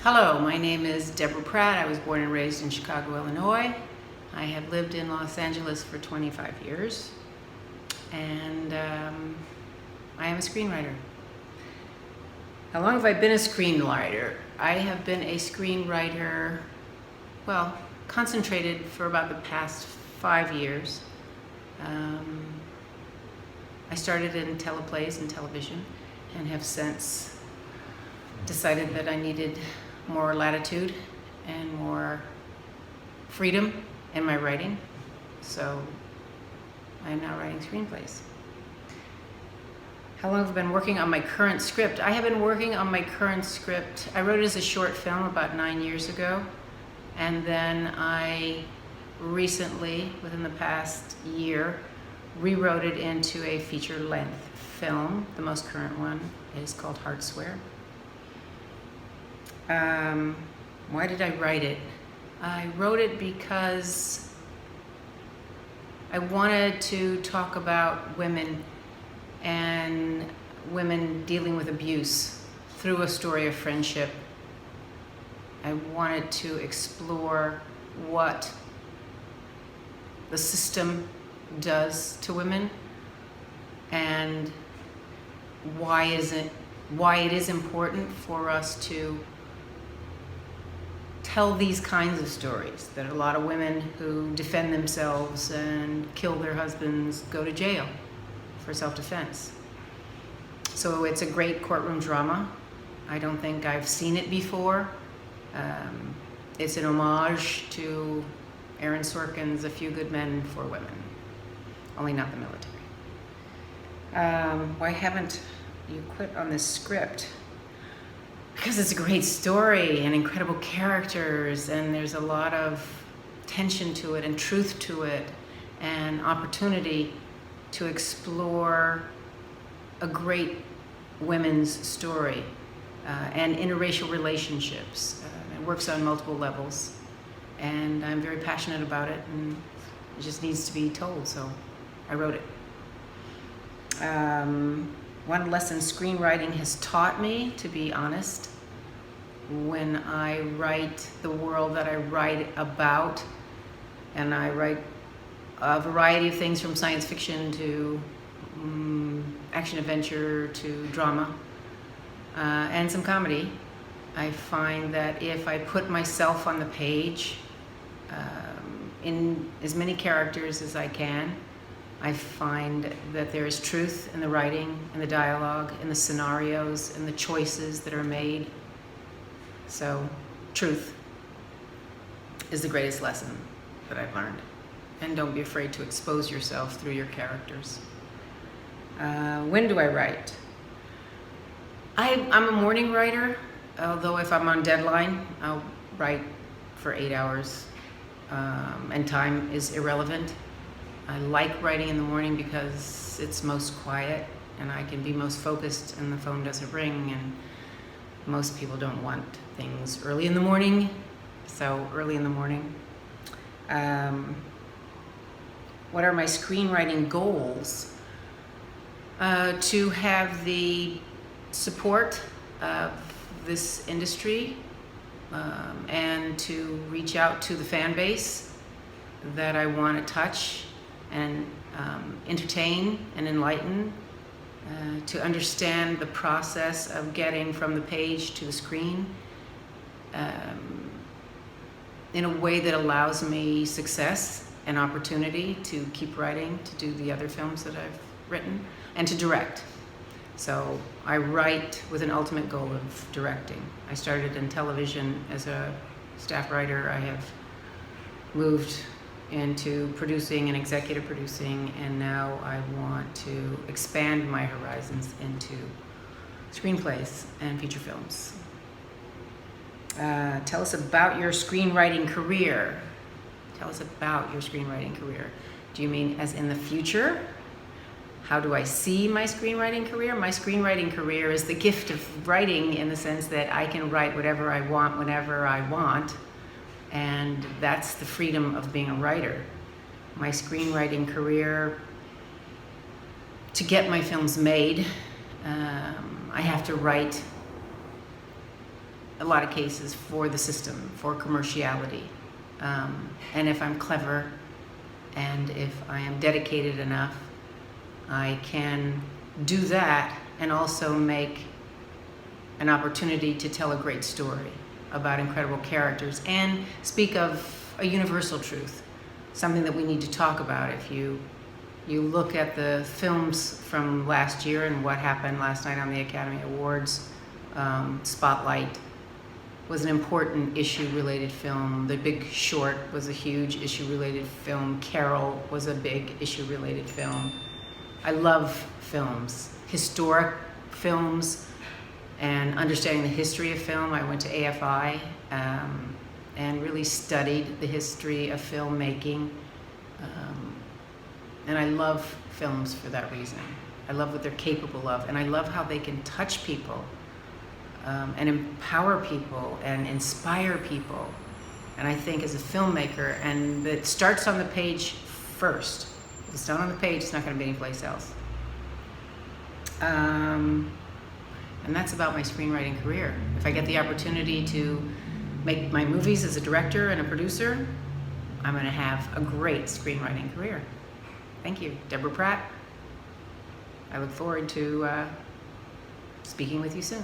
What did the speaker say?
Hello, my name is Deborah Pratt. I was born and raised in Chicago, Illinois. I have lived in Los Angeles for 25 years, and I am a screenwriter. How long have I been a screenwriter? I have been a screenwriter, well, concentrated for about the past 5 years. I started in teleplays and television and have since decided that I needed more latitude and more freedom in my writing. So I am now writing screenplays. How long have I been working on my current script? I have been working on my current script. I wrote it as a short film about 9 years ago. And then I recently, within the past year, rewrote it into a feature-length film. The most current one is called Heart Swear. Why did I write it? I wrote it because I wanted to talk about women and women dealing with abuse through a story of friendship. I wanted to explore what the system does to women and why it is important for us to tell these kinds of stories, that a lot of women who defend themselves and kill their husbands go to jail for self-defense. So it's a great courtroom drama. I don't think I've seen it before. It's an homage to Aaron Sorkin's A Few Good Men for Women, only not the military. Why haven't you quit on this script? Because it's a great story and incredible characters, and there's a lot of tension to it and truth to it and opportunity to explore a great women's story and interracial relationships. It works on multiple levels, and I'm very passionate about it, and it just needs to be told, so I wrote it. One lesson screenwriting has taught me, to be honest, when I write the world that I write about, and I write a variety of things from science fiction to action adventure to drama and some comedy, I find that if I put myself on the page in as many characters as I can, I find that there is truth in the writing, in the dialogue, in the scenarios, in the choices that are made. So, truth is the greatest lesson that I've learned. And don't be afraid to expose yourself through your characters. When do I write? I'm a morning writer, although if I'm on deadline, I'll write for 8 hours, and time is irrelevant. I like writing in the morning because it's most quiet and I can be most focused and the phone doesn't ring, and most people don't want things early in the morning, so early in the morning. What are my screenwriting goals? To have the support of this industry and to reach out to the fan base that I want to touch and entertain and enlighten, to understand the process of getting from the page to the screen in a way that allows me success and opportunity to keep writing, to do the other films that I've written, and to direct. So I write with an ultimate goal of directing. I started in television as a staff writer. I have moved into producing and executive producing, and now I want to expand my horizons into screenplays and feature films. Tell us about your screenwriting career. Tell us about your screenwriting career. Do you mean as in the future? How do I see my screenwriting career? My screenwriting career is the gift of writing, in the sense that I can write whatever I want, whenever I want. And that's the freedom of being a writer. My screenwriting career, to get my films made, I have to write a lot of cases, for the system, for commerciality. And if I'm clever and if I am dedicated enough, I can do that and also make an opportunity to tell a great story about incredible characters and speak of a universal truth, something that we need to talk about. If you look at the films from last year and what happened last night on the Academy Awards, Spotlight was an important issue-related film. The Big Short was a huge issue-related film. Carol was a big issue-related film. I love films, historic films, and understanding the history of film. I went to AFI and really studied the history of filmmaking. And I love films for that reason. I love what they're capable of, and I love how they can touch people and empower people and inspire people. And I think as a filmmaker, and it starts on the page first. If it's not on the page, it's not going to be anyplace else. And that's about my screenwriting career. If I get the opportunity to make my movies as a director and a producer, I'm going to have a great screenwriting career. Thank you, Deborah Pratt. I look forward to speaking with you soon.